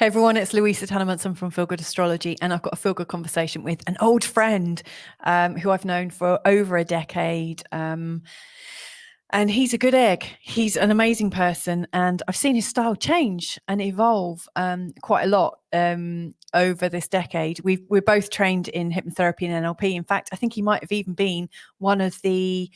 Hey everyone, it's Louisa Munson from Feel Good Astrology, and I've got a feel good conversation with an old friend who I've known for over a decade. And he's a good egg. He's an amazing person, and I've seen his style change and evolve quite a lot over this decade. We're both trained in hypnotherapy and NLP. In fact, I think he might have even been one of the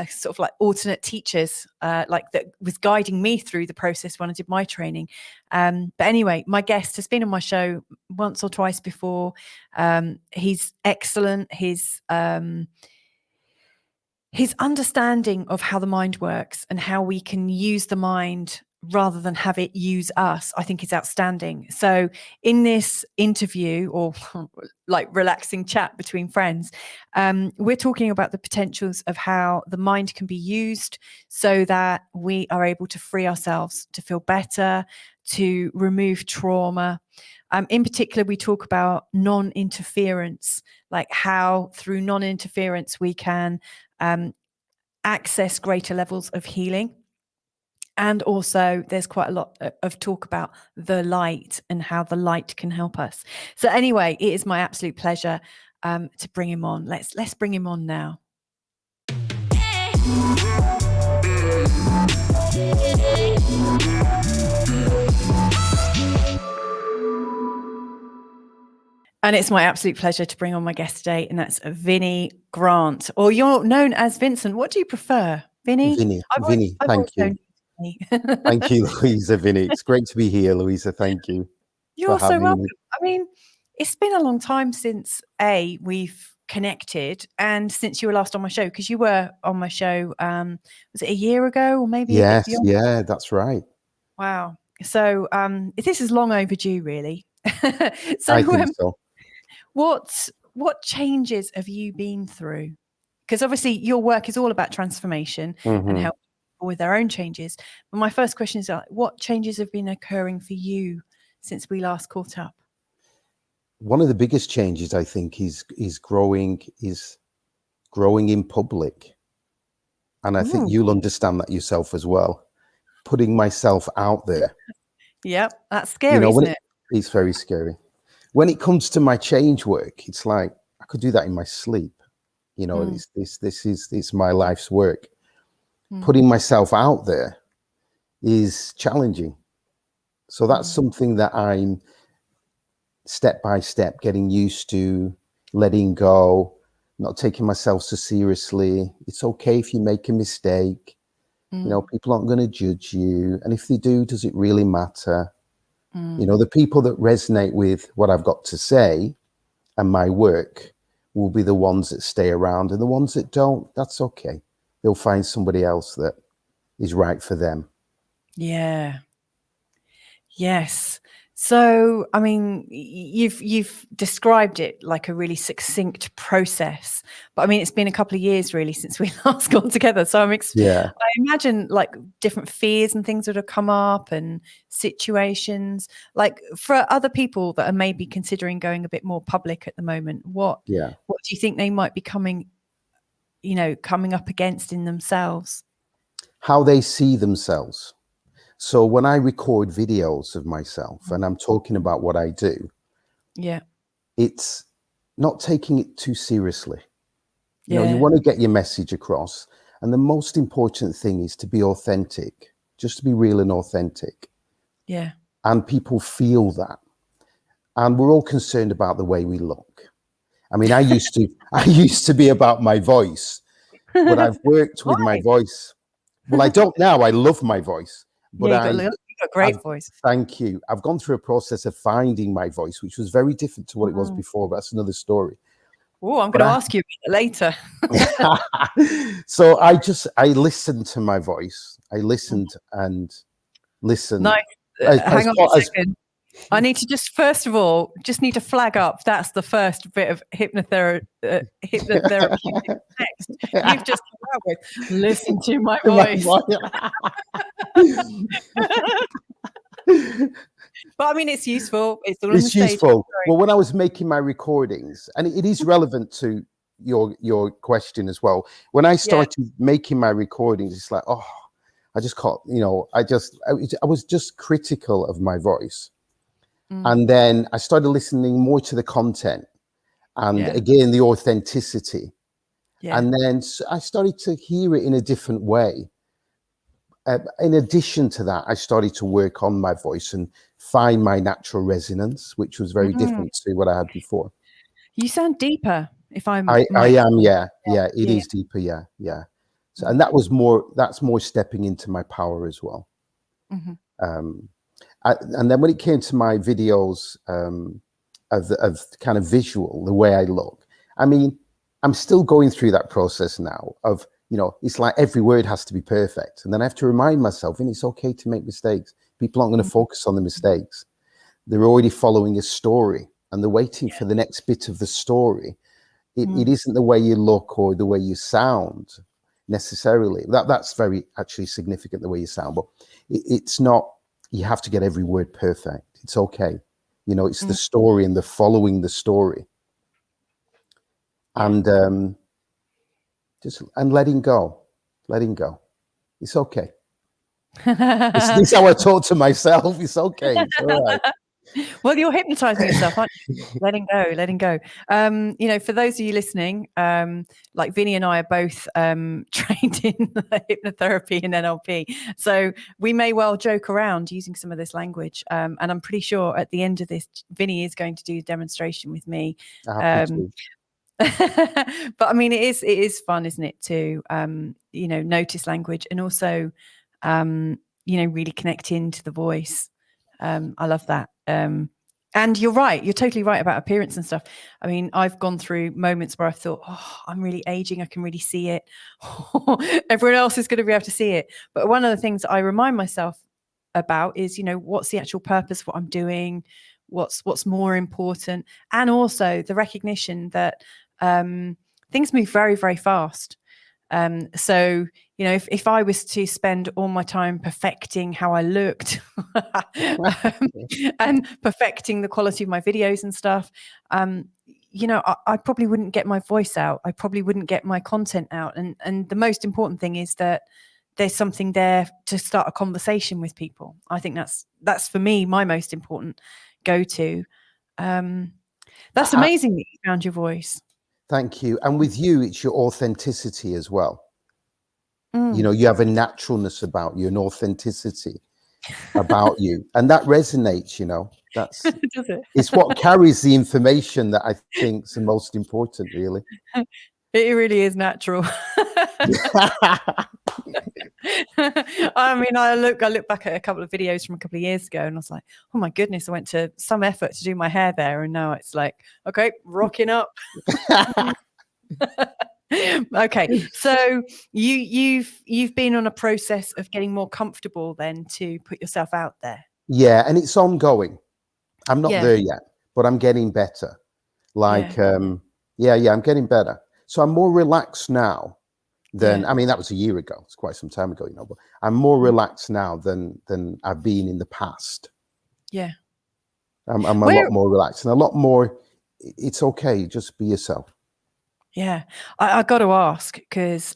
sort of like alternate teachers, like that was guiding me through the process when I did my training. But anyway, my guest has been on my show once or twice before. He's excellent. His understanding of how the mind works and how we can use the mind rather than have it use us, I think is outstanding. So in this interview, or like relaxing chat between friends, we're talking about the potentials of how the mind can be used so that we are able to free ourselves, to feel better, to remove trauma. In particular, we talk about non-interference, like how through non-interference we can access greater levels of healing. And also there's quite a lot of talk about the light and how the light can help us. So anyway, it is my absolute pleasure to bring him on. Let's bring him on now. And it's my absolute pleasure to bring on my guest today, and that's Vinny Grant, or you're known as Vincent. What do you prefer, Vinny? Vinny, thank you. Thank you, Louisa. Vinny, it's great to be here, Louisa. Thank you. You're so welcome. I mean, it's been a long time since we've connected, and since you were last on my show, because you were on my show, was it a year ago or maybe? Yes, yeah, that's right. Wow. So this is long overdue, really. So I think so. What changes have you been through? Because obviously your work is all about transformation and help people with their own changes. But my first question is, what changes have been occurring for you since we last caught up? One of the biggest changes, I think, is growing in public. And I think you'll understand that yourself as well. Putting myself out there. Yep, that's scary, isn't it? It's very scary. When it comes to my change work, it's like I could do that in my sleep. It's my life's work. Putting myself out there is challenging. So that's something that I'm step by step getting used to, letting go, not taking myself so seriously. It's okay if you make a mistake. People aren't going to judge you. And if they do, does it really matter? The people that resonate with what I've got to say and my work will be the ones that stay around, and the ones that don't, that's okay. They'll find somebody else that is right for them. Yeah. Yes. So, I mean, you've described it like a really succinct process, but I mean, it's been a couple of years really since we last got together. So I imagine like different fears and things that have come up and situations. Like for other people that are maybe considering going a bit more public at the moment, what do you think they might be coming up against in themselves? How they see themselves. So when I record videos of myself and I'm talking about what I do, it's not taking it too seriously. You want to get your message across. And the most important thing is to be authentic, just to be real and authentic. Yeah. And people feel that. And we're all concerned about the way we look. I mean, I used to be about my voice, but I've worked with my voice. Well, I don't now. I love my voice. But you've got a great voice. Thank you. I've gone through a process of finding my voice, which was very different to what it was before. But that's another story. Oh, I'm going to ask you later. So I listened to my voice. I listened and listened. Nice. Hang on a second. I need to first of all, need to flag up. That's the first bit of hypnotherapeutic text you've just come out with. Listen to my voice. But I mean, it's useful. It's useful. Well, when I was making my recordings, and it is relevant to your question as well. When I started making my recordings, it's like, I just caught, I was just critical of my voice. And then I started listening more to the content and again, the authenticity. And then I started to hear it in a different way. In addition to that, I started to work on my voice and find my natural resonance, which was very different to what I had before. You sound deeper, if I am, it is deeper. Yeah. So, and that's more stepping into my power as well. And then when it came to my videos of kind of visual, the way I look, I mean, I'm still going through that process now of, it's like every word has to be perfect. And then I have to remind myself, and it's okay to make mistakes. People aren't going to focus on the mistakes. They're already following a story and they're waiting for the next bit of the story. It isn't the way you look or the way you sound necessarily. That's very actually significant, the way you sound, but it's not, you have to get every word perfect. It's okay. It's the story and the following the story. And and letting go. It's okay. This is how I talk to myself. It's okay. It's all right. Well, you're hypnotizing yourself, aren't you? letting go. For those of you listening, like Vinny and I are both trained in hypnotherapy and NLP. So we may well joke around using some of this language. And I'm pretty sure at the end of this, Vinny is going to do a demonstration with me. But I mean, it is fun, isn't it, to notice language and also really connect into the voice. I love that. And you're right, you're totally right about appearance and stuff. I mean, I've gone through moments where I thought, I'm really aging, I can really see it. Everyone else is going to be able to see it. But one of the things I remind myself about is, what's the actual purpose of what I'm doing, what's more important, and also the recognition that things move very, very fast. So, if I was to spend all my time perfecting how I looked and perfecting the quality of my videos and stuff, I probably wouldn't get my voice out. I probably wouldn't get my content out. And the most important thing is that there's something there to start a conversation with people. I think that's for me, my most important go-to. That's amazing that you found your voice. Thank you. And with you, it's your authenticity as well. You have a naturalness about you, an authenticity about you. And that resonates, that's Does it? It's what carries the information that I think is the most important, really. It really is natural. I mean, I look back at a couple of videos from a couple of years ago and I was like, oh my goodness, I went to some effort to do my hair there. And now it's like, okay, rocking up. Okay, so you've been on a process of getting more comfortable then to put yourself out there. Yeah, and it's ongoing. I'm not there yet, but I'm getting better. I'm getting better. So I'm more relaxed now than I mean, that was a year ago. It's quite some time ago, but I'm more relaxed now than I've been in the past. Yeah. I'm a lot more relaxed and a lot more. It's okay. Just be yourself. Yeah, I got to ask because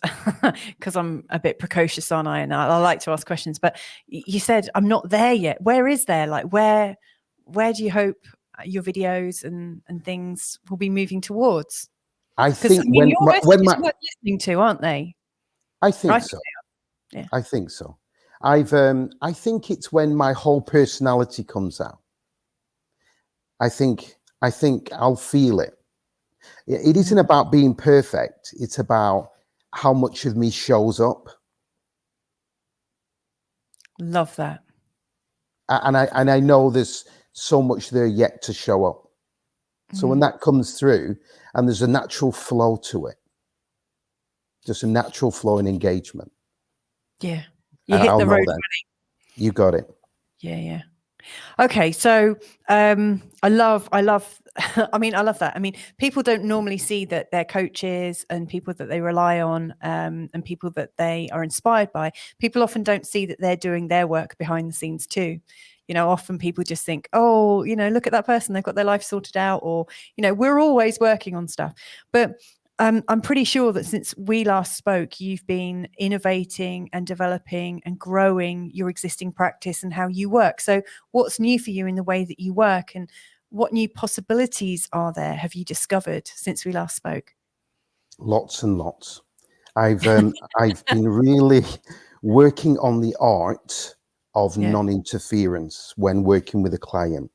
I'm a bit precocious, aren't I? And I like to ask questions. But you said I'm not there yet. Where is there? Like where do you hope your videos and things will be moving towards? I think when your messages are worth listening to, aren't they? I think so. Yeah, I think so. I think it's when my whole personality comes out. I think I'll feel it. It isn't about being perfect. It's about how much of me shows up. Love that. And I know there's so much there yet to show up. So when that comes through and there's a natural flow to it, just a natural flow and engagement. Yeah. You hit the road running. You got it. Yeah. Okay, so I love I love that. I mean, people don't normally see that they're coaches and people that they rely on and people that they are inspired by. People often don't see that they're doing their work behind the scenes too. Often people just think, look at that person, they've got their life sorted out, or we're always working on stuff. But I'm pretty sure that since we last spoke, you've been innovating and developing and growing your existing practice and how you work. So what's new for you in the way that you work, and what new possibilities are there have you discovered since we last spoke? Lots and lots. I've been really working on the art of non-interference when working with a client.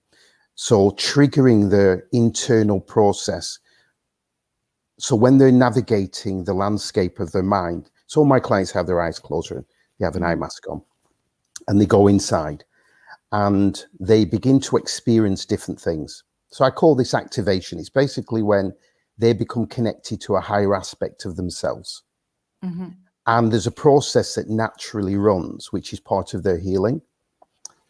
So triggering the internal process. So when they're navigating the landscape of their mind, so my clients have their eyes closed, they have an eye mask on, and they go inside and they begin to experience different things. So I call this activation. It's basically when they become connected to a higher aspect of themselves. Mm-hmm. And there's a process that naturally runs, which is part of their healing.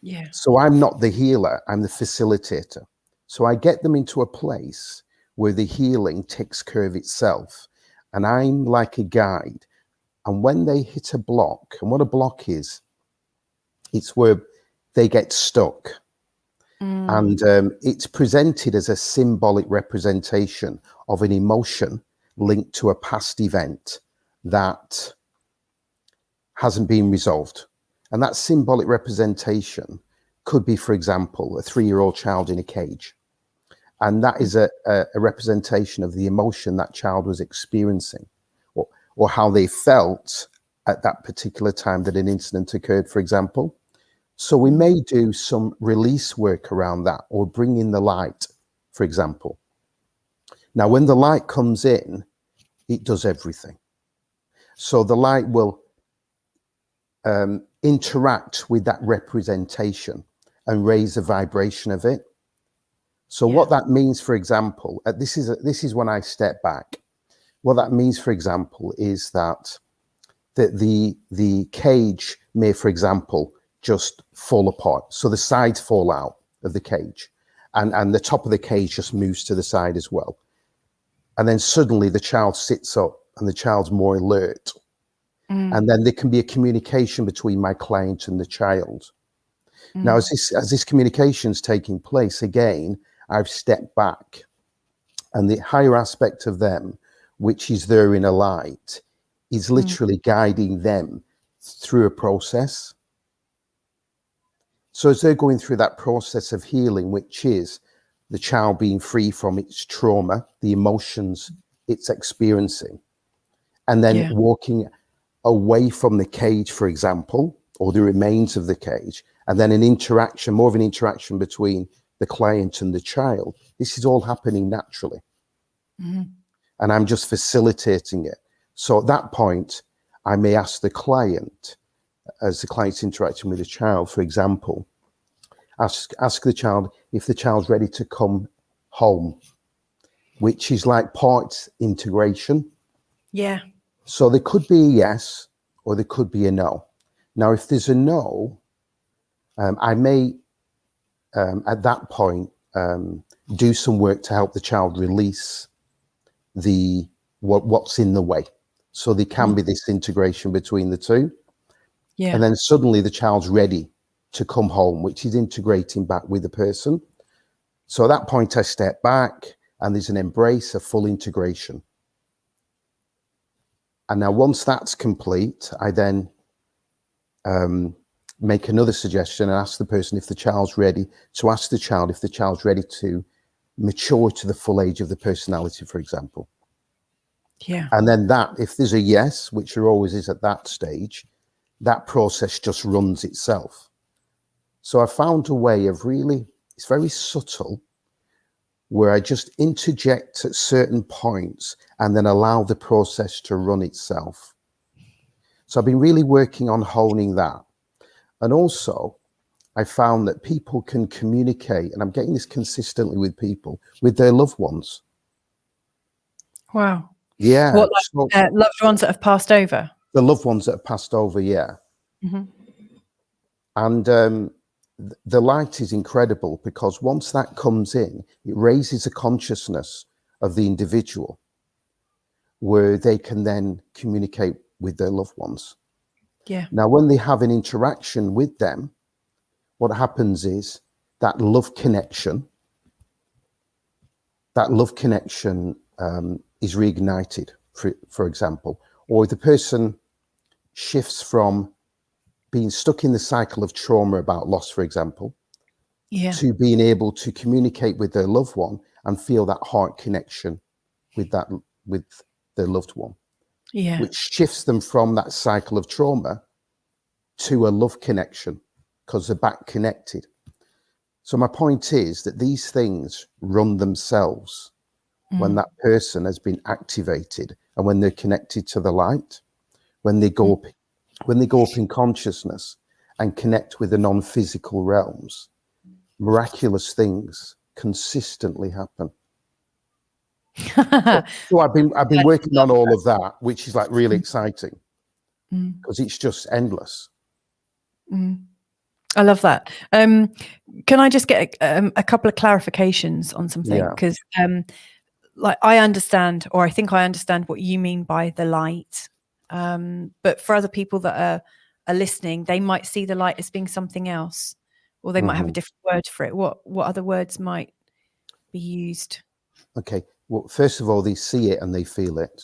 Yeah. So I'm not the healer, I'm the facilitator. So I get them into a place where the healing takes care of itself. And I'm like a guide. And when they hit a block, and what a block is, it's where they get stuck. And it's presented as a symbolic representation of an emotion linked to a past event that hasn't been resolved. And that symbolic representation could be, for example, a 3-year-old child in a cage. And that is a representation of the emotion that child was experiencing, or how they felt at that particular time that an incident occurred, for example. So we may do some release work around that, or bring in the light, for example. Now, when the light comes in, it does everything. So the light will interact with that representation and raise the vibration of it. So what that means, for example, this is when I step back. What that means, for example, is that the cage may, for example, just fall apart. So the sides fall out of the cage, and the top of the cage just moves to the side as well. And then suddenly the child sits up and the child's more alert. And then there can be a communication between my client and the child. Now, as this communication is taking place, again, I've stepped back, and the higher aspect of them, which is there in a light, is literally guiding them through a process. So as they're going through that process of healing, which is the child being free from its trauma, the emotions it's experiencing, and then walking away from the cage, for example, or the remains of the cage, and then more of an interaction between the client and the child. This is all happening naturally. And I'm just facilitating it. So at that point, I may ask the client, as the client's interacting with the child, for example, ask the child if the child's ready to come home, which is like part integration. Yeah. So there could be a yes, or there could be a no. Now, if there's a no, I may, at that point, do some work to help the child release what's in the way. So there can be this integration between the two. Yeah. And then suddenly the child's ready to come home, which is integrating back with the person. So at that point, I step back, and there's an embrace of full integration. And now once that's complete, I then make another suggestion and ask the person if the child's ready, to ask the child if the child's ready to mature to the full age of the personality, for example. Yeah. And then if there's a yes, which there always is at that stage, that process just runs itself. So I found a way of it's very subtle, where I just interject at certain points and then allow the process to run itself. So I've been really working on honing that. And also, I found that people can communicate, and I'm getting this consistently with people, with their loved ones. Wow. Yeah. What, like, loved ones that have passed over? The loved ones that have passed over, yeah. And the light is incredible, because once that comes in, it raises the consciousness of the individual, where they can then communicate with their loved ones. Yeah. Now, when they have an interaction with them, what happens is that love connection is reignited, for example, or if the person shifts from being stuck in the cycle of trauma about loss, for example, to being able to communicate with their loved one and feel that heart connection with their loved one, which shifts them from that cycle of trauma to a love connection because they're back connected. So my point is that these things run themselves when that person has been activated and when they're connected to the light, when they go up in consciousness and connect with the non-physical realms, miraculous things consistently happen. So I've been working on all of that, which is like really exciting because it's just endless. I love that. Can I just get a couple of clarifications on something? Because like I understand, or I think I understand what you mean by the light. But for other people that are listening, they might see the light as being something else, or they might have a different word for it. What other words might be used? Okay. Well, first of all, they see it and they feel it.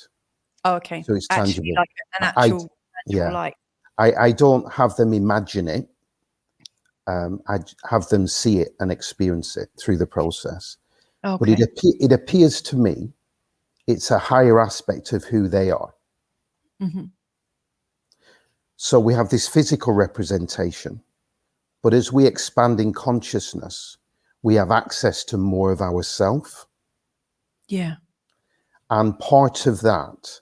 Oh, okay. So it's Actually, tangible. like an actual light. I don't have them imagine it. I have them see it and experience it through the process. Okay. But it appears to me it's a higher aspect of who they are. So we have this physical representation, but as we expand in consciousness, we have access to more of ourself. Yeah. And part of that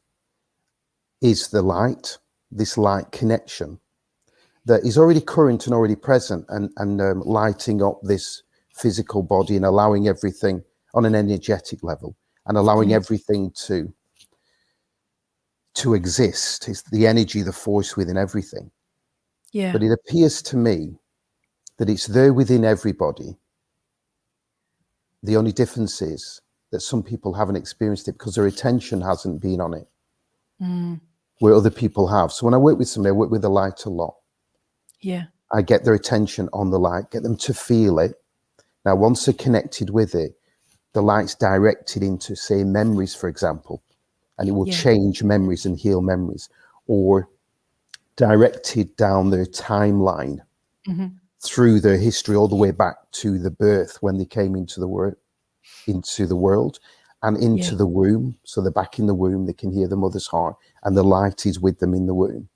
is the light, this light connection that is already current and already present and lighting up this physical body and allowing everything on an energetic level and allowing everything to exist. It's the energy, the force within everything. Yeah. But it appears to me that it's there within everybody. The only difference is that some people haven't experienced it because their attention hasn't been on it, where other people have. So when I work with somebody, I work with the light a lot. Yeah. I get their attention on the light, get them to feel it. Now, once they're connected with it, the light's directed into, say, memories, for example, and it will change memories and heal memories, or directed down their timeline through their history all the way back to the birth when they came into the world and into the womb. So they're back in the womb, they can hear the mother's heart and the light is with them in the womb.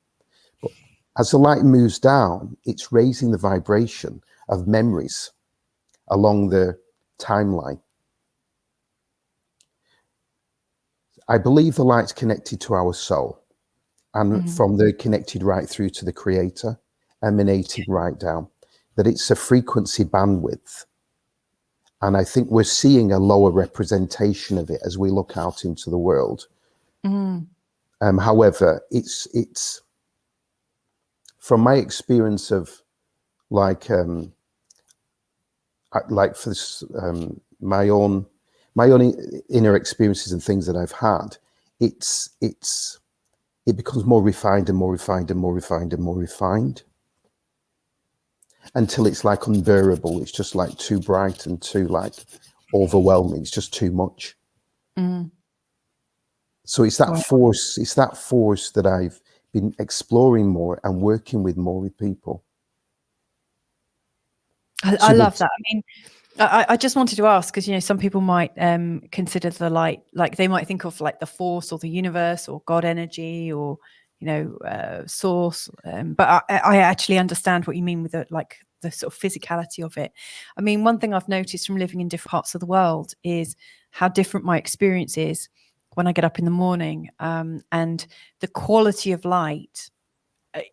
But as the light moves down, it's raising the vibration of memories along the timeline. I believe the light's connected to our soul, and from there connected right through to the creator, emanating right down, that it's a frequency bandwidth. And I think we're seeing a lower representation of it as we look out into the world. However, it's from my experience of like for this, my own inner experiences and things that I've had, it becomes more refined and more refined and more refined and more refined until it's like unbearable. It's just like too bright and too like overwhelming. It's just too much. So it's that force. It's that force that I've been exploring more and working with more with people. I love that. I mean, I just wanted to ask because, you know, some people might consider the light, like they might think of like the force or the universe or God energy or, you know, source. But I actually understand what you mean with the sort of physicality of it. I mean, one thing I've noticed from living in different parts of the world is how different my experience is when I get up in the morning, and the quality of light,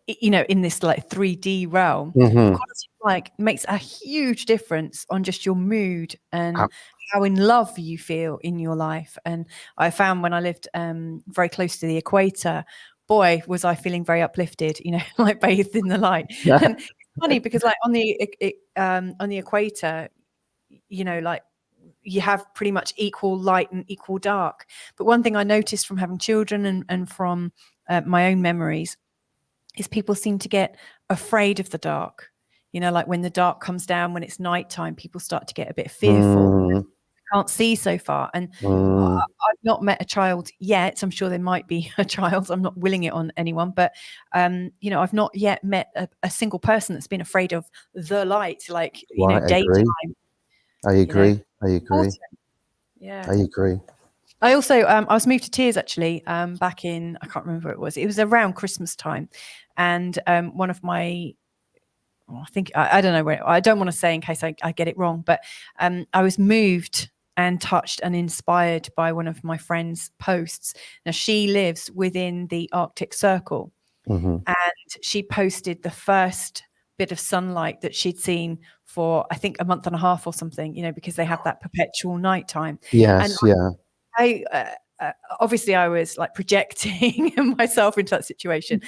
you know, in this like 3D realm, the quality of light makes a huge difference on just your mood and how in love you feel in your life. And I found when I lived very close to the equator, boy, was I feeling very uplifted, you know, like bathed in the light. And it's funny because like on the equator, you know, like you have pretty much equal light and equal dark. But one thing I noticed from having children and from my own memories is people seem to get afraid of the dark. You know, like when the dark comes down, when it's nighttime, people start to get a bit fearful. Can't see so far. And I've not met a child yet. I'm sure there might be a child. I'm not willing it on anyone, but I've not yet met a single person that's been afraid of the light, like daytime. I agree. I agree. Yeah. I agree. I also I was moved to tears actually back in, I can't remember what it was. It was around Christmas time, and one of my, I think I don't know where, I don't want to say in case I get it wrong, but I was moved and touched and inspired by one of my friend's posts. Now she lives within the Arctic Circle, and she posted the first bit of sunlight that she'd seen for I think a month and a half or something, because they have that perpetual nighttime. Yes, and yeah. I obviously I was like projecting myself into that situation,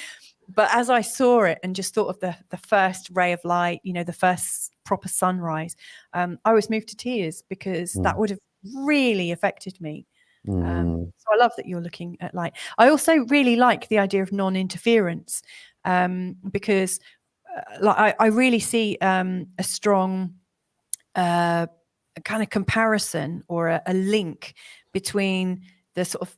but as I saw it and just thought of the first ray of light, the first proper sunrise, I was moved to tears because that would have really affected me. So I love that you're looking at light. I also really like the idea of non-interference, because I really see a strong kind of comparison or a link between the sort of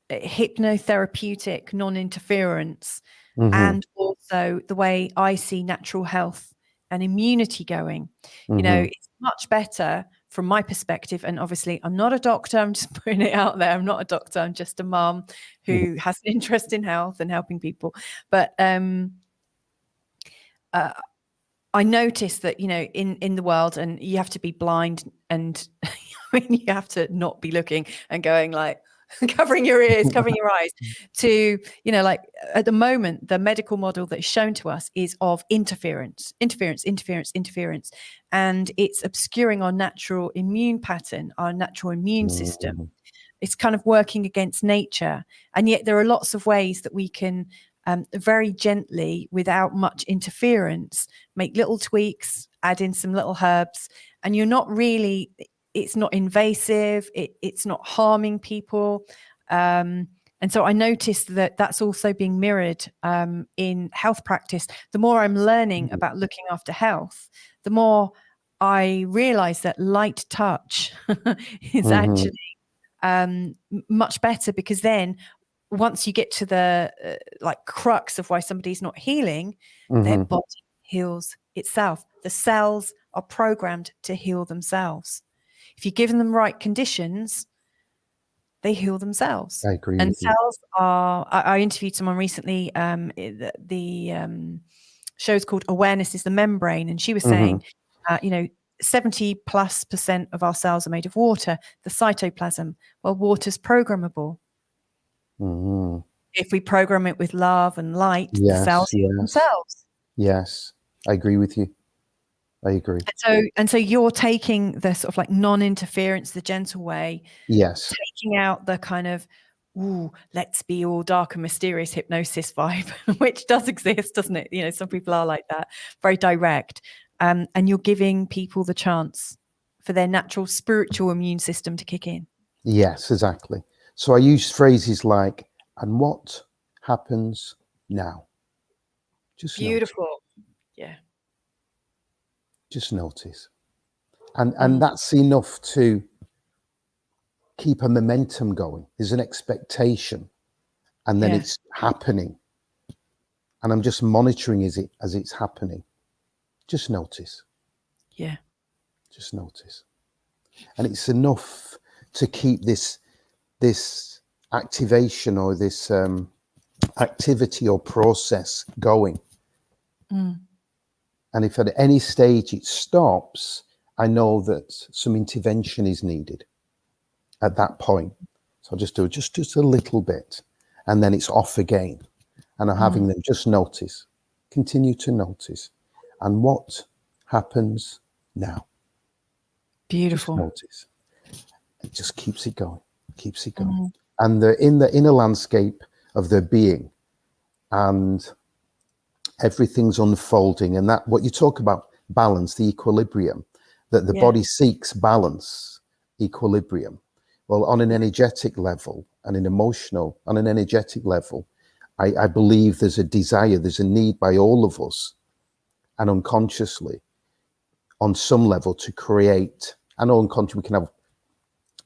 hypnotherapeutic non-interference and also the way I see natural health and immunity going. It's much better from my perspective, and obviously I'm not a doctor, I'm just putting it out there, I'm not a doctor, I'm just a mum who has an interest in health and helping people. But I noticed that, in the world, and you have to be blind and you have to not be looking and going like covering your ears, covering your eyes to, like at the moment, the medical model that is shown to us is of interference. And it's obscuring our natural immune pattern, our natural immune system. It's kind of working against nature. And yet there are lots of ways that we can very gently, without much interference, make little tweaks, add in some little herbs, and you're not really, it's not invasive, it's not harming people. And so I noticed that that's also being mirrored in health practice. The more I'm learning about looking after health, the more I realize that light touch is actually much better, because then once you get to the crux of why somebody's not healing, their body heals itself. The cells are programmed to heal themselves. If you give them the right conditions, they heal themselves. I agree. And cells are, I interviewed someone recently, the show's called Awareness is the Membrane, and she was saying, 70+% of our cells are made of water, the cytoplasm. Well, water's programmable. If we program it with love and light, the cells heal themselves. Yes, I agree with you. I agree. And so you're taking the sort of like non-interference, the gentle way. Yes. Taking out the kind of, let's be all dark and mysterious hypnosis vibe, which does exist, doesn't it? Some people are like that, very direct. And you're giving people the chance for their natural spiritual immune system to kick in. Yes, exactly. So I use phrases like, and what happens now? Just beautiful. Notice. Yeah. Just notice. And that's enough to keep a momentum going. There's an expectation, and then it's happening. And I'm just monitoring as it's happening. Just notice. Yeah. Just notice. And it's enough to keep this activation or this activity or process going. And if at any stage it stops, I know that some intervention is needed at that point. So I'll just do just a little bit, and then it's off again. And I'm having them just notice, continue to notice. And what happens now? Beautiful. Just notice. It just keeps it going, keeps it going. And they're in the inner landscape of their being, and everything's unfolding. And that, what you talk about, balance, the equilibrium, that the body seeks balance, equilibrium. Well, on an energetic level and an emotional, on an energetic level, I believe there's a desire, there's a need by all of us, and unconsciously, on some level, to create. I know unconscious, we can have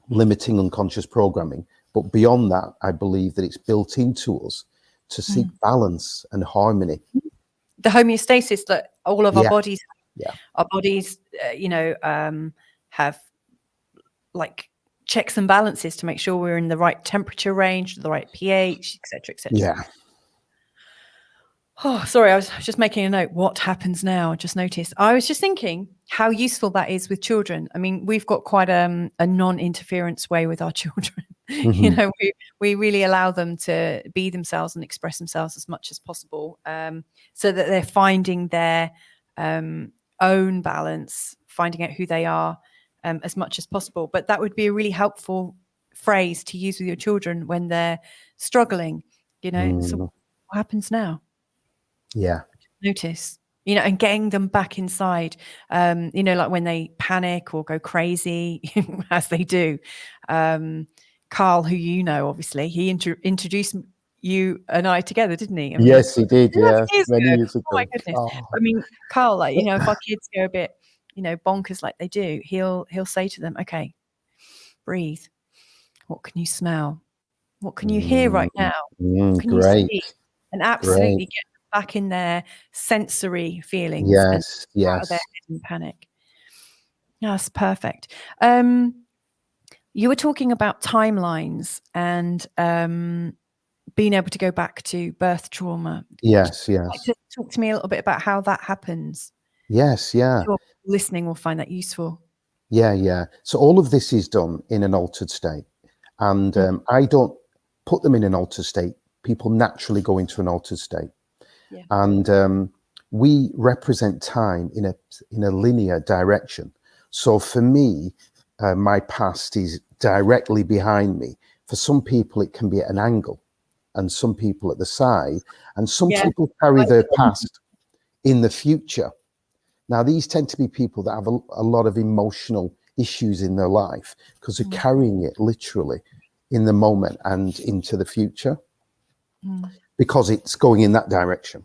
limiting unconscious programming, But beyond that, I believe that it's built into us to seek balance and harmony. The homeostasis that all of our Yeah. bodies Yeah. our bodies have like checks and balances to make sure we're in the right temperature range, the right pH, etc., etc. Yeah. Oh, sorry, I was just making a note. What happens now? I just noticed. I was just thinking how useful that is with children. I mean, we've got quite a non-interference way with our children. You know, we really allow them to be themselves and express themselves as much as possible, so that they're finding their own balance, finding out who they are as much as possible. But that would be a really helpful phrase to use with your children when they're struggling. You know, so what happens now? Yeah. Notice, you know, and getting them back inside, you know, like when they panic or go crazy, as they do. Carl, who you know, obviously, he introduced you and I together, didn't he? I mean, Yes, he did. 11 Yeah, years many ago. years Oh my ago. goodness. Oh. I mean, Carl, like, you know, if our kids go a bit, you know, bonkers like they do, he'll say to them, okay, breathe. What can you smell? What can you hear right now? What can you Great. see? And absolutely get them back in their sensory feelings and out of their head and panic. That's perfect. You were talking about timelines and being able to go back to birth trauma. Yes, Would you yes. like to talk to me a little bit about how that happens? Yes, yeah. I'm sure people listening will find that useful. Yeah, yeah. So all of this is done in an altered state. And I don't put them in an altered state. People naturally go into an altered state. Yeah. And we represent time in a linear direction. So for me, my past is directly behind me. For some people, it can be at an angle, and some people at the side, and some people carry their past in the future. Now, these tend to be people that have a lot of emotional issues in their life because they're carrying it literally in the moment and into the future because it's going in that direction.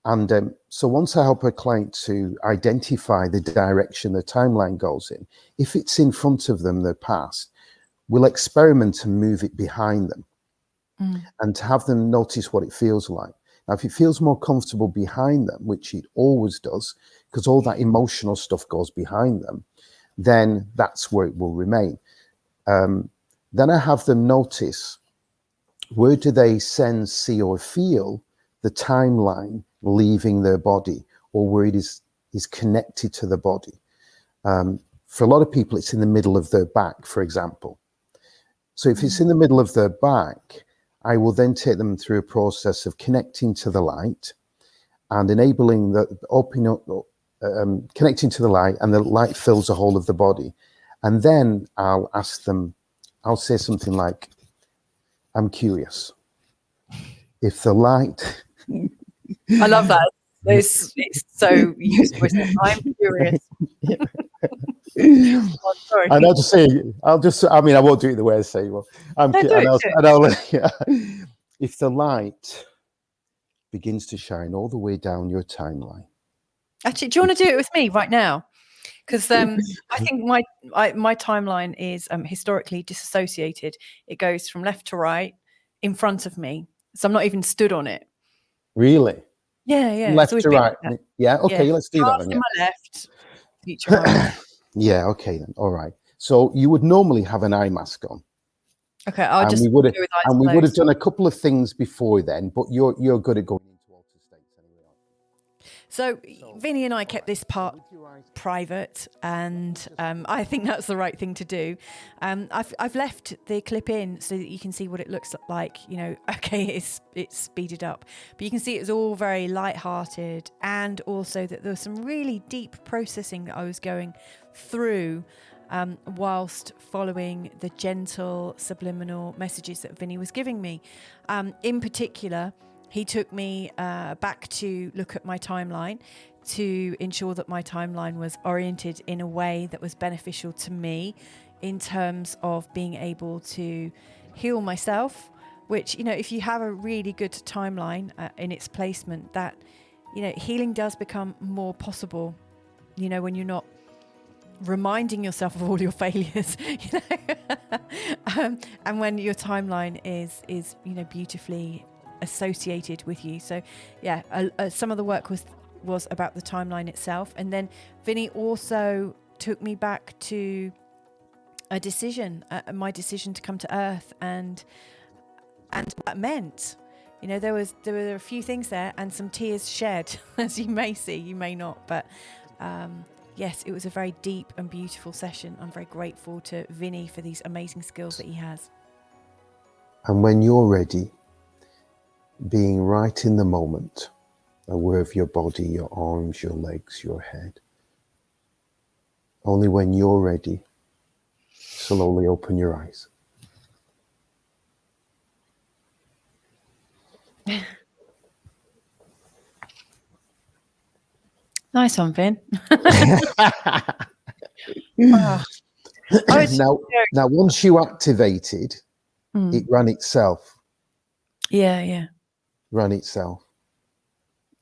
And so once I help a client to identify the direction the timeline goes in, if it's in front of them, their past, we'll experiment and move it behind them and to have them notice what it feels like. Now, if it feels more comfortable behind them, which it always does, because all that emotional stuff goes behind them, then that's where it will remain. Then I have them notice, where do they sense, see, or feel the timeline leaving their body, or where it is connected to the body. For a lot of people, it's in the middle of their back, for example. So if it's in the middle of their back, I will then take them through a process of connecting to the light and enabling the opening up, connecting to the light, and the light fills the whole of the body. And then I'll ask them, I'll say something like, I'm curious. If the light... I love that. It's so useful, isn't it? I'm curious. Oh, sorry. And I mean, I won't do it the way I say, well, if the light begins to shine all the way down your timeline. Actually, do you want to do it with me right now? Because I think my timeline is historically disassociated. It goes from left to right in front of me. So I'm not even stood on it. Really? Yeah. Left to right. Yeah, okay, let's do that then. Yeah. My left, future right. Yeah, okay then. All right. So you would normally have an eye mask on. Okay, we would have done a couple of things before then, but you're good at going into altered states anyway. So Vinny and I kept this part private, and I think that's the right thing to do. I've left the clip in so that you can see what it looks like. You know, okay, it's speeded up, but you can see it's all very light-hearted, and also that there was some really deep processing that I was going through whilst following the gentle subliminal messages that Vinny was giving me. In particular, he took me back to look at my timeline to ensure that my timeline was oriented in a way that was beneficial to me in terms of being able to heal myself, which, you know, if you have a really good timeline in its placement, that, you know, healing does become more possible, you know, when you're not reminding yourself of all your failures, you know, and when your timeline is beautifully associated with you. So yeah, some of the work was about the timeline itself, and then Vinny also took me back to a decision, my decision to come to Earth, and what that meant. You know, there were a few things there and some tears shed, as you may see, you may not, but yes, it was a very deep and beautiful session. I'm very grateful to Vinny for these amazing skills that he has. And when you're ready, being right in the moment, aware of your body, your arms, your legs, your head. Only when you're ready, slowly open your eyes. Nice one, Vin. Wow. Now, once you activated, it ran itself. Yeah. Ran itself.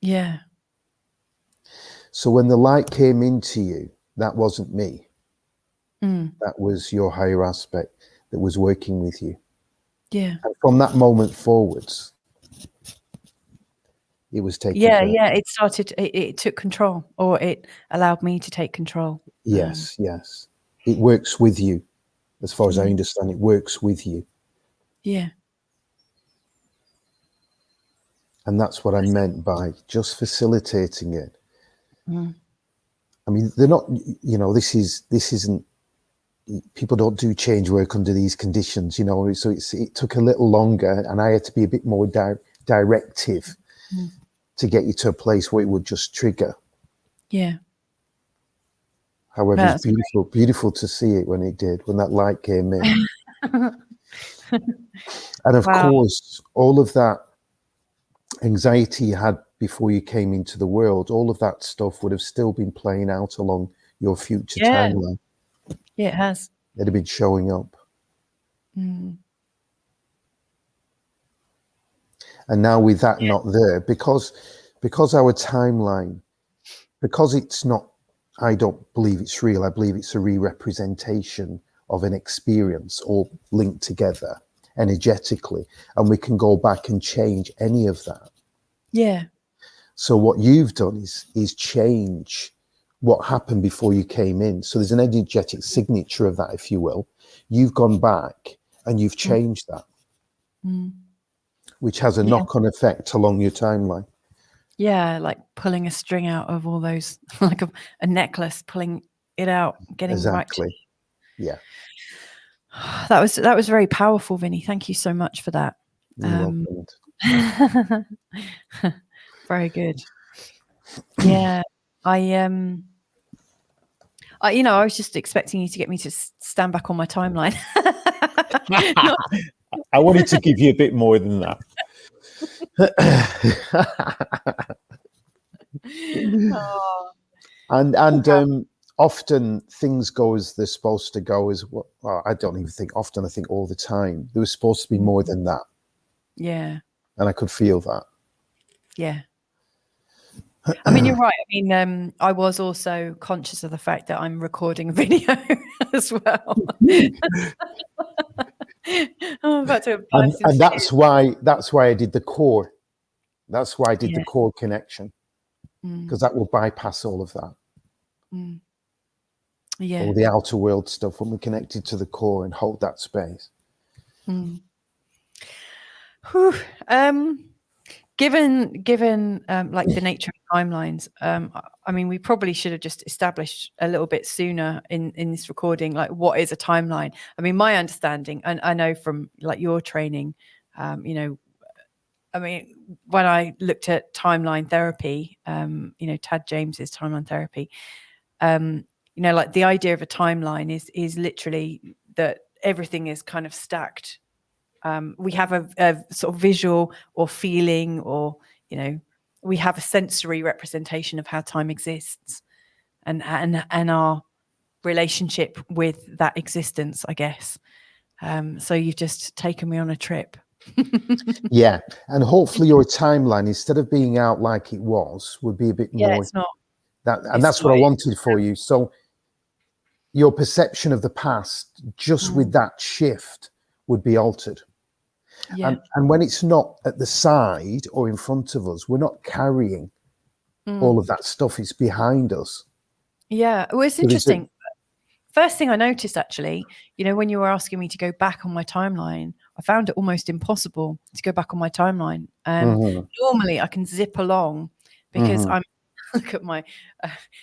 Yeah. So when the light came into you, that wasn't me. That was your higher aspect that was working with you. Yeah. And from that moment forwards, it was taking care. Yeah. It started. It took control, or it allowed me to take control. Yes. It works with you, as far as I understand. It works with you. Yeah. And that's what I meant by just facilitating it. I mean, they're not. You know, this isn't. People don't do change work under these conditions, you know. So it took a little longer, and I had to be a bit more directive to get you to a place where it would just trigger. Yeah. However, it's beautiful to see it when it did, when that light came in. And of course, all of that anxiety you had before you came into the world, all of that stuff would have still been playing out along your future timeline. Yeah, it has. It'd have been showing up. And now with that not there, because our timeline, because it's not, I don't believe it's real. I believe it's a re-representation of an experience all linked together energetically. And we can go back and change any of that. Yeah. So what you've done is change what happened before you came in. So there's an energetic signature of that, if you will. You've gone back and you've changed that, which has a knock-on effect along your timeline. Yeah, like pulling a string out of all those, like a necklace, pulling it out, getting exactly. Right. Yeah. That was very powerful, Vinny. Thank you so much for that. You're welcome. Very good. Yeah, I was just expecting you to get me to stand back on my timeline. I wanted to give you a bit more than that. And often things go as they're supposed to go. As well, I don't even think often. I think all the time there was supposed to be more than that. Yeah, and I could feel that. Yeah. I mean, you're right. I mean, I was also conscious of the fact that I'm recording a video as well. I'm about to and that's why I did the core. That's why I did the core connection, because that will bypass all of that. Yeah. All the outer world stuff when we're connected to the core and hold that space. Given like the nature of timelines, I mean, we probably should have just established a little bit sooner in this recording, like what is a timeline. I mean, my understanding, and I know from like your training, I mean, when I looked at timeline therapy, Tad James's timeline therapy, like the idea of a timeline is literally that everything is kind of stacked. We have a sort of visual or feeling, or we have a sensory representation of how time exists, and our relationship with that existence, I guess. So you've just taken me on a trip. Yeah, and hopefully your timeline, instead of being out like it was, would be a bit more. It's not. That's what I wanted for you. So your perception of the past just with that shift would be altered. Yeah. And when it's not at the side or in front of us, we're not carrying all of that stuff. It's behind us. Yeah. Well, it's So there's interesting. First thing I noticed, actually, when you were asking me to go back on my timeline, I found it almost impossible to go back on my timeline. Normally I can zip along because I'm, look at my,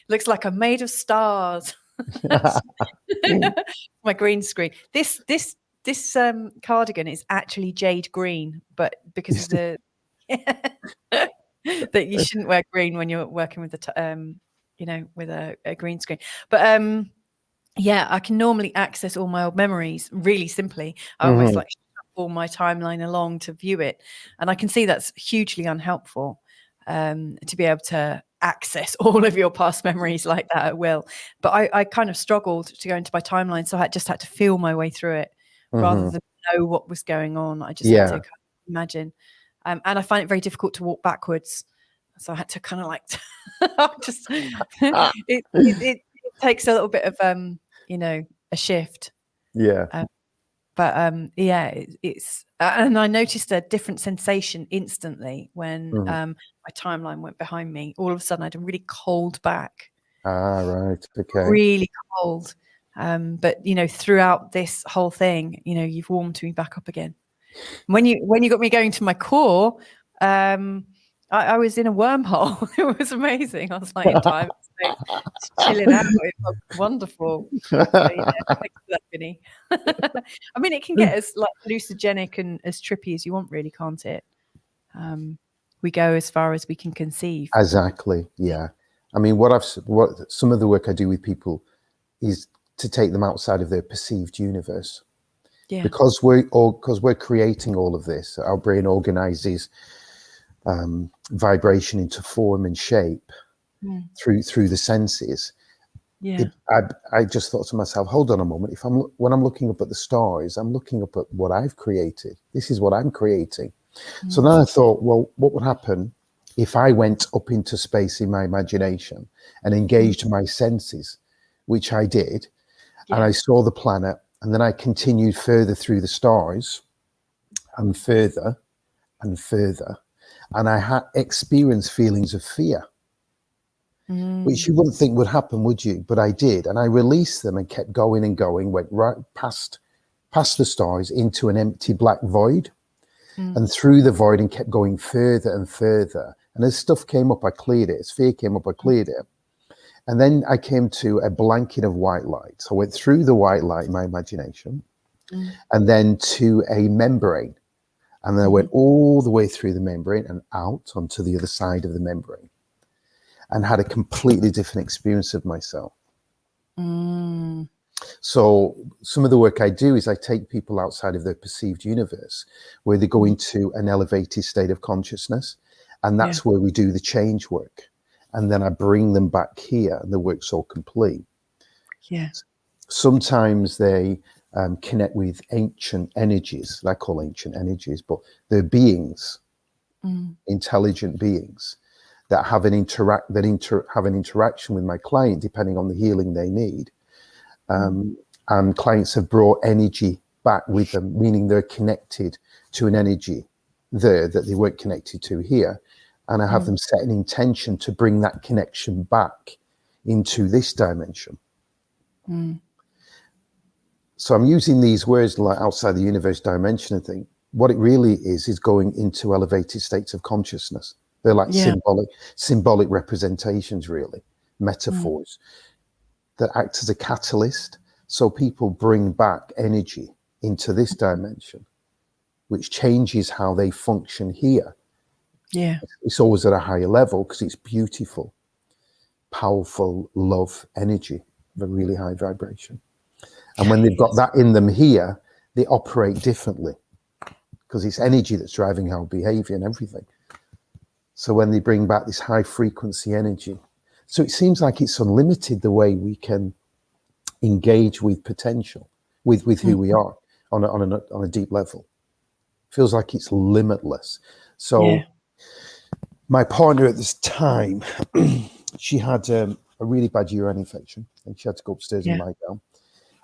looks like I'm made of stars. My green screen. This cardigan is actually jade green, but because of the that you shouldn't wear green when you're working with the with a green screen. But yeah, I can normally access all my old memories really simply. I almost like shuffle my timeline along to view it, and I can see that's hugely unhelpful to be able to access all of your past memories like that at will. But I kind of struggled to go into my timeline, so I just had to feel my way through it rather than know what was going on. I just had to kind of imagine, and I find it very difficult to walk backwards, so I had to kind of like just it takes a little bit of a shift. Yeah. It's and I noticed a different sensation instantly when my timeline went behind me. All of a sudden I had a really cold back. Right. Okay. Really cold. But throughout this whole thing, you've warmed me back up again. When you got me going to my core, I was in a wormhole. It was amazing. I was like in time space, just chilling out. It was wonderful. So, yeah, thanks for that, Vinny. I mean, it can get as like hallucinogenic and as trippy as you want, really, can't it? We go as far as we can conceive. Exactly. Yeah. I mean, what some of the work I do with people is to take them outside of their perceived universe. Yeah. Because we're creating all of this. Our brain organizes vibration into form and shape through the senses. Yeah. I just thought to myself, hold on a moment. When I'm looking up at the stars, I'm looking up at what I've created. This is what I'm creating. So then I thought, well, what would happen if I went up into space in my imagination and engaged my senses, which I did, and I saw the planet, and then I continued further through the stars and further and further. And I had experienced feelings of fear, which you wouldn't think would happen, would you? But I did. And I released them and kept going and going, went right past the stars into an empty black void and through the void and kept going further and further. And as stuff came up, I cleared it. As fear came up, I cleared it. And then I came to a blanket of white light. So I went through the white light in my imagination and then to a membrane. And then I went all the way through the membrane and out onto the other side of the membrane and had a completely different experience of myself. So some of the work I do is I take people outside of their perceived universe where they go into an elevated state of consciousness. And that's where we do the change work. And then I bring them back here and the work's all complete. Yeah. Sometimes they connect with ancient energies. I call ancient energies, but they're beings, intelligent beings that have an interaction with my client depending on the healing they need. And clients have brought energy back with them, meaning they're connected to an energy there that they weren't connected to here. And I have them set an intention to bring that connection back into this dimension. So I'm using these words like outside the universe dimension and thing. What it really is going into elevated states of consciousness. They're like symbolic representations, really, metaphors that act as a catalyst. So people bring back energy into this dimension, which changes how they function here. Yeah. It's always at a higher level because it's beautiful, powerful love energy of a really high vibration. And when they've got that in them here, they operate differently because it's energy that's driving our behavior and everything. So when they bring back this high frequency energy, so it seems like it's unlimited the way we can engage with potential, with who we are on a deep level. Feels like it's limitless. So my partner at this time, she had a a really bad urine infection, and she had to go upstairs and Yeah. lie down.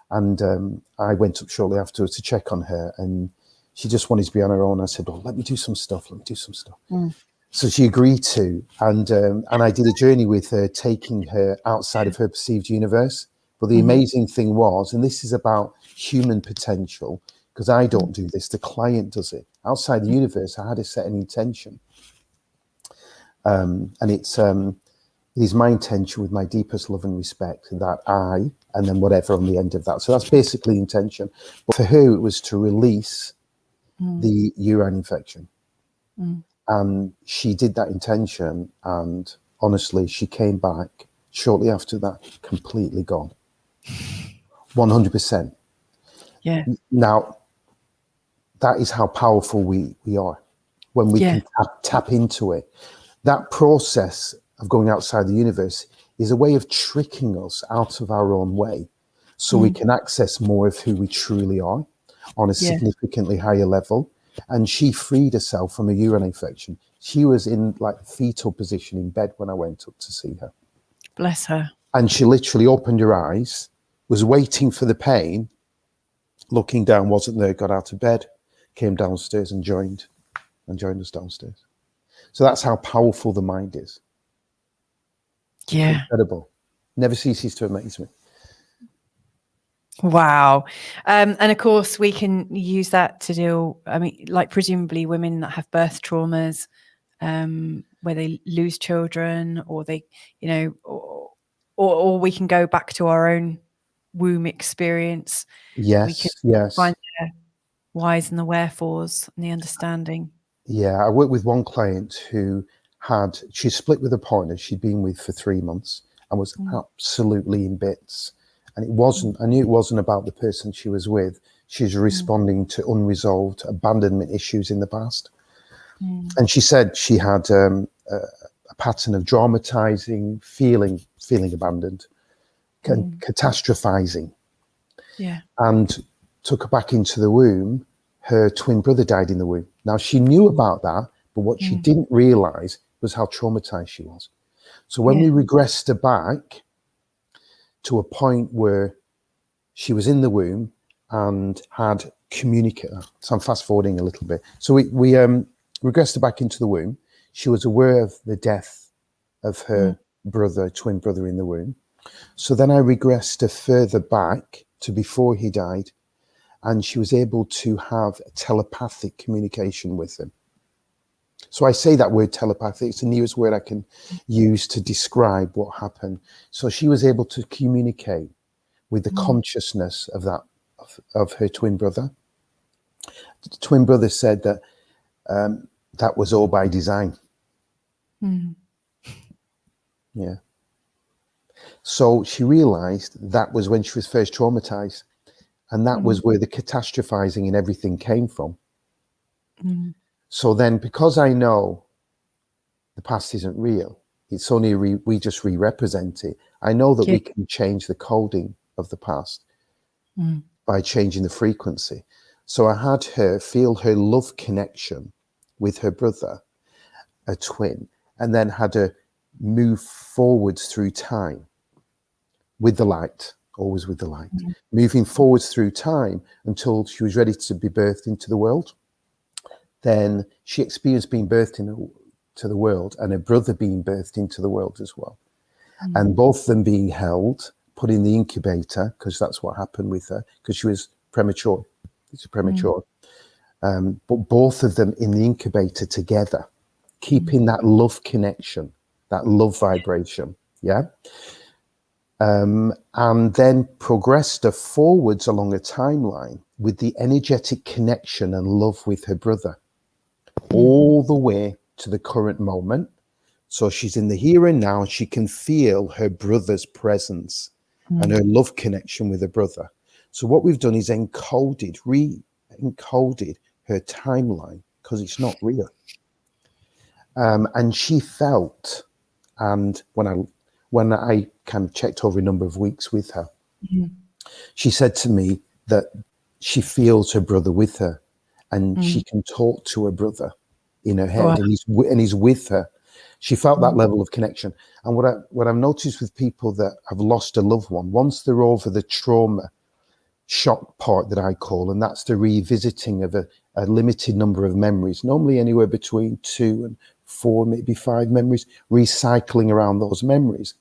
And I went up shortly afterwards to check on her, and she just wanted to be on her own. I said, "Well, let me do some stuff. So she agreed to, and I did a journey with her, taking her outside of her perceived universe. But the amazing thing was, and this is about human potential, because I don't do this, the client does it. Outside the universe, I had to set an intention. And it is my intention with my deepest love and respect that and then whatever on the end of that. So that's basically intention. But for her, it was to release the urine infection. And she did that intention, and honestly, she came back shortly after that, completely gone. 100%. Yeah. Now, that is how powerful we are when we can tap into it. That process of going outside the universe is a way of tricking us out of our own way, so we can access more of who we truly are on a significantly higher level. And she freed herself from a urine infection. She was in like fetal position in bed when I went up to see her. Bless her. And she literally opened her eyes, was waiting for the pain, looking down, wasn't there, got out of bed, came downstairs and joined us downstairs. So that's how powerful the mind is. Yeah. Incredible. Never ceases to amaze me. Wow. And of course, we can use that to deal, I mean, like presumably women that have birth traumas, where they lose children, or they, you know, or we can go back to our own womb experience. Yes, we can yes. Find the whys and the wherefores and the understanding. Yeah, I worked with one client who she split with a partner she'd been with for 3 months and was absolutely in bits. And I knew it wasn't about the person she was with. She was responding to unresolved abandonment issues in the past. And she said she had a pattern of dramatizing, feeling abandoned, catastrophizing. Yeah. And took her back into the womb. Her twin brother died in the womb. Now, she knew about that, but what she didn't realize was how traumatized she was. So when we regressed her back to a point where she was in the womb and had communicated. So I'm fast forwarding a little bit. So we regressed her back into the womb. She was aware of the death of her twin brother in the womb. So then I regressed her further back to before he died, and she was able to have telepathic communication with him. So I say that word telepathic, it's the nearest word I can use to describe what happened. So she was able to communicate with the consciousness of of her twin brother. The twin brother said that that was all by design. Yeah. So she realized that was when she was first traumatized, and that was where the catastrophizing and everything came from. So then, because I know the past isn't real, it's only we just re-represent it. I know that we can change the coding of the past by changing the frequency. So I had her feel her love connection with her brother, a twin, and then had her move forwards through time with the light, always with the light, moving forwards through time until she was ready to be birthed into the world. Then she experienced being birthed into the world, and her brother being birthed into the world as well. And both of them being held, put in the incubator, because that's what happened with her, because she was premature. It's premature. But both of them in the incubator together, keeping that love connection, that love vibration. Yeah. And then progressed her forwards along a timeline with the energetic connection and love with her brother, all the way to the current moment. So she's in the here and now. She can feel her brother's presence and her love connection with her brother. So what we've done is re-encoded her timeline, because it's not real. And she felt, and when I kind of checked over a number of weeks with her, she said to me that she feels her brother with her, and she can talk to her brother in her head, and he's with her. She felt that level of connection. And what I've noticed with people that have lost a loved one, once they're over the trauma shock part that I call, and that's the revisiting of a limited number of memories, normally anywhere between 2 and 4, maybe 5 memories, recycling around those memories.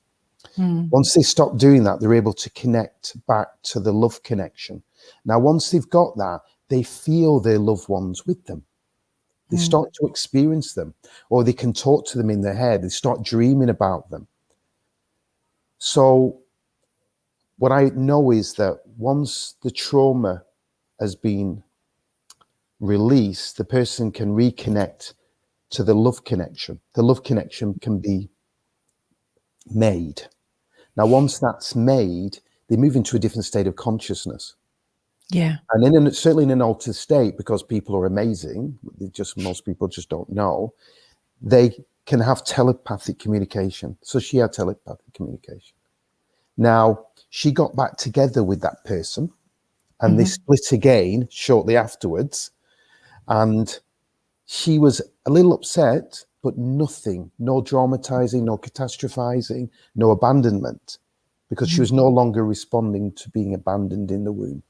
Once they stop doing that, they're able to connect back to the love connection. Now, once they've got that, they feel their loved ones with them. They start to experience them, or they can talk to them in their head. They start dreaming about them. So what I know is that once the trauma has been released, the person can reconnect to the love connection. The love connection can be made. Now, once that's made, they move into a different state of consciousness. Yeah. And certainly in an altered state, because people are amazing, most people just don't know, they can have telepathic communication. So she had telepathic communication. Now, she got back together with that person, and they split again shortly afterwards. And she was a little upset, but nothing, no dramatizing, no catastrophizing, no abandonment, because she was no longer responding to being abandoned in the womb.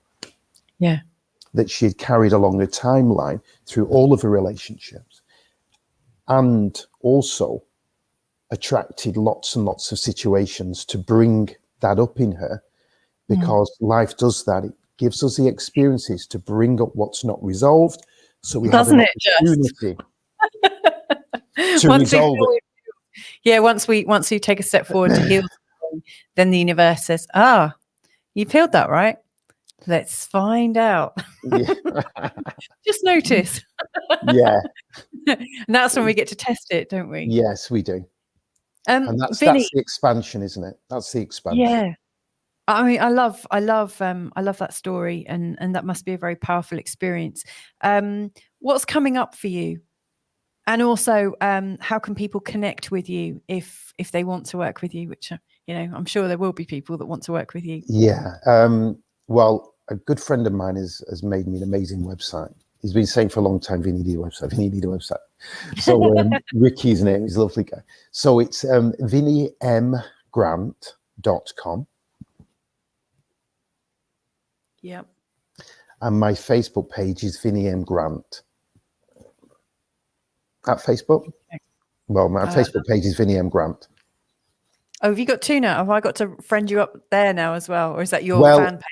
Yeah. That she had carried along a timeline through all of her relationships, and also attracted lots and lots of situations to bring that up in her, because life does that. It gives us the experiences to bring up what's not resolved, so we have an opportunity to resolve it. Yeah, once you take a step forward to heal something, then the universe says, you've healed that, right? Let's find out. Yeah. Just notice. Yeah. And that's when we get to test it, don't we? Yes, we do. And that's Vinny, the expansion, isn't it? That's the expansion. yeah. I mean, I love that story, and that must be a very powerful experience. What's coming up for you? And also, how can people connect with you if they want to work with you? Which, I'm sure there will be people that want to work with you. Yeah. Well, a good friend of mine has made me an amazing website. He's been saying for a long time, Vinny, need a website. Vinny, need a website. So Ricky's name, he's a lovely guy. So it's vinnymgrant.com. Yeah. And my Facebook page is Vinny M. Grant. At Facebook? Well, my Facebook page is Vinny M. Grant. Oh, have you got two now? Have I got to friend you up there now as well? Or is that your fan page?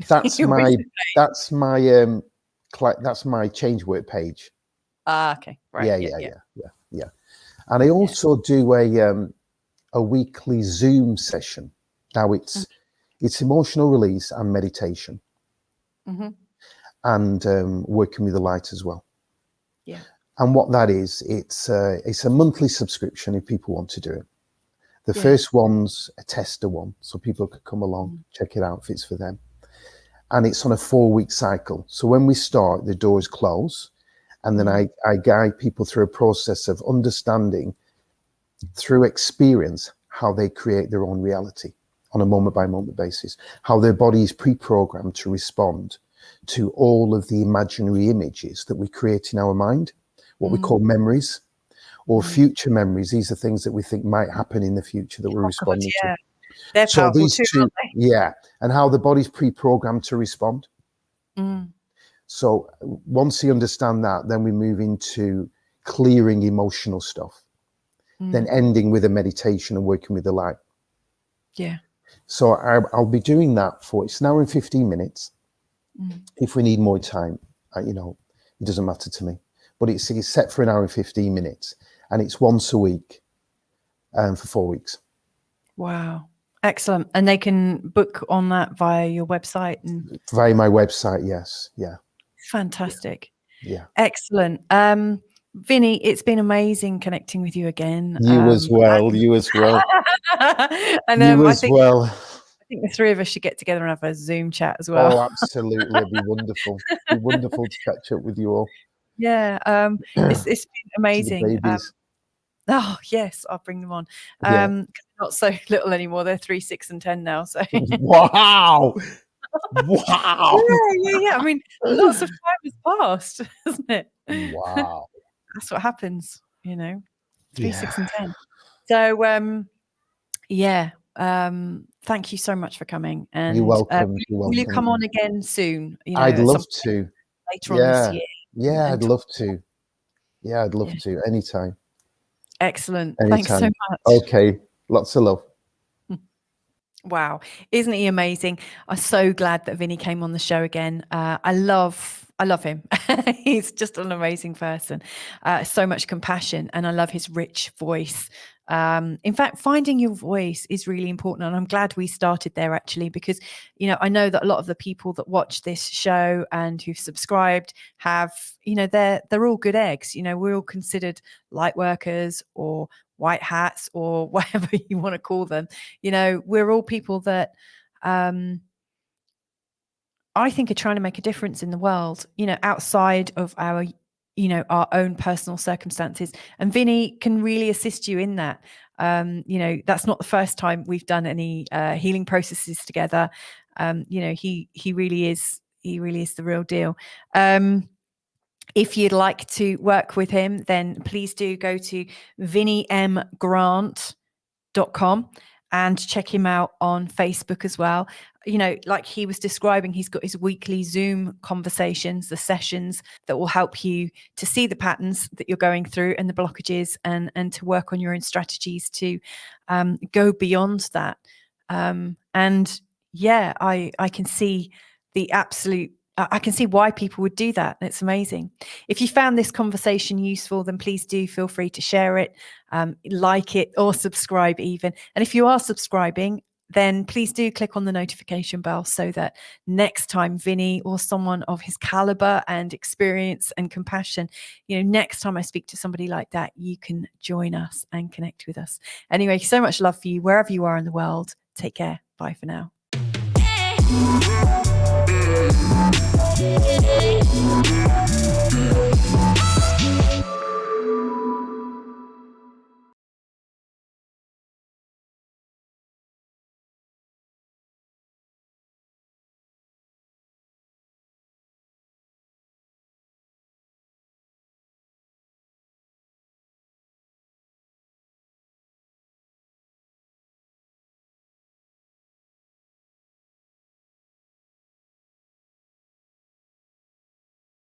That's my change word page. Okay. Right. Yeah. And I also do a weekly Zoom session. Now it's emotional release and meditation, and working with the light as well. Yeah. And what that is, it's a monthly subscription if people want to do it. The first one's a tester one, so people could come along, check it out if it's for them. And it's on a 4-week cycle. So when we start, the doors close, and then I guide people through a process of understanding through experience how they create their own reality on a moment by moment basis, how their body is pre-programmed to respond to all of the imaginary images that we create in our mind, what we call memories or future memories. These are things that we think might happen in the future that we're responding to. They're so powerful these too, two, aren't they? and how the body's pre-programmed to respond. So once you understand that, then we move into clearing emotional stuff, then ending with a meditation and working with the light. Yeah. So I'll be doing that it's an hour and 15 minutes. If we need more time, it doesn't matter to me. But it's set for an hour and 15 minutes, and it's once a week for 4 weeks. Wow. Excellent. And they can book on that via your website? Via my website, yes. Yeah. Fantastic. Yeah. Excellent. Vinny, it's been amazing connecting with you again. You as well. And I think the three of us should get together and have a Zoom chat as well. Oh, absolutely. It'd be wonderful. It'd be wonderful to catch up with you all. Yeah. It's been amazing. Oh yes, I'll bring them on. They're not so little anymore. They're 3, 6, and 10 now. So wow. Yeah. I mean, lots of time has passed, hasn't it? Wow. That's what happens, 3, 6, and 10. So, thank you so much for coming. And You're welcome. will you come on again soon? You know, I'd at love some to. point later on this year. Yeah, and I'd love to. Yeah, I'd love to. Anytime. Excellent. Anytime. Thanks so much. Okay. Lots of love. Wow. Isn't he amazing? I'm so glad that Vinny came on the show again. I love him. He's just an amazing person. So much compassion, and I love his rich voice. In fact, finding your voice is really important. And I'm glad we started there, actually, because, you know, I know that a lot of the people that watch this show and who've subscribed have, you know, they're all good eggs. You know, we're all considered light workers or white hats or whatever you want to call them. You know, we're all people that I think are trying to make a difference in the world, you know, outside of our, you know, our own personal circumstances. And Vinny can really assist you in that. You know, that's not the first time we've done any healing processes together. You know, he really is the real deal. If you'd like to work with him, then please do go to vinnymgrant.com and check him out on Facebook as well. You know, like he was describing, he's got his weekly Zoom conversations, the sessions that will help you to see the patterns that you're going through and the blockages, and to work on your own strategies to go beyond that. And yeah, I can see I can see why people would do that. It's amazing. If you found this conversation useful, then please do feel free to share it, like it, or subscribe even. And if you are subscribing, then please do click on the notification bell so that next time Vinny or someone of his caliber and experience and compassion, you know, next time I speak to somebody like that, you can join us and connect with us. Anyway, so much love for you wherever you are in the world. Take care. Bye for now. Yeah.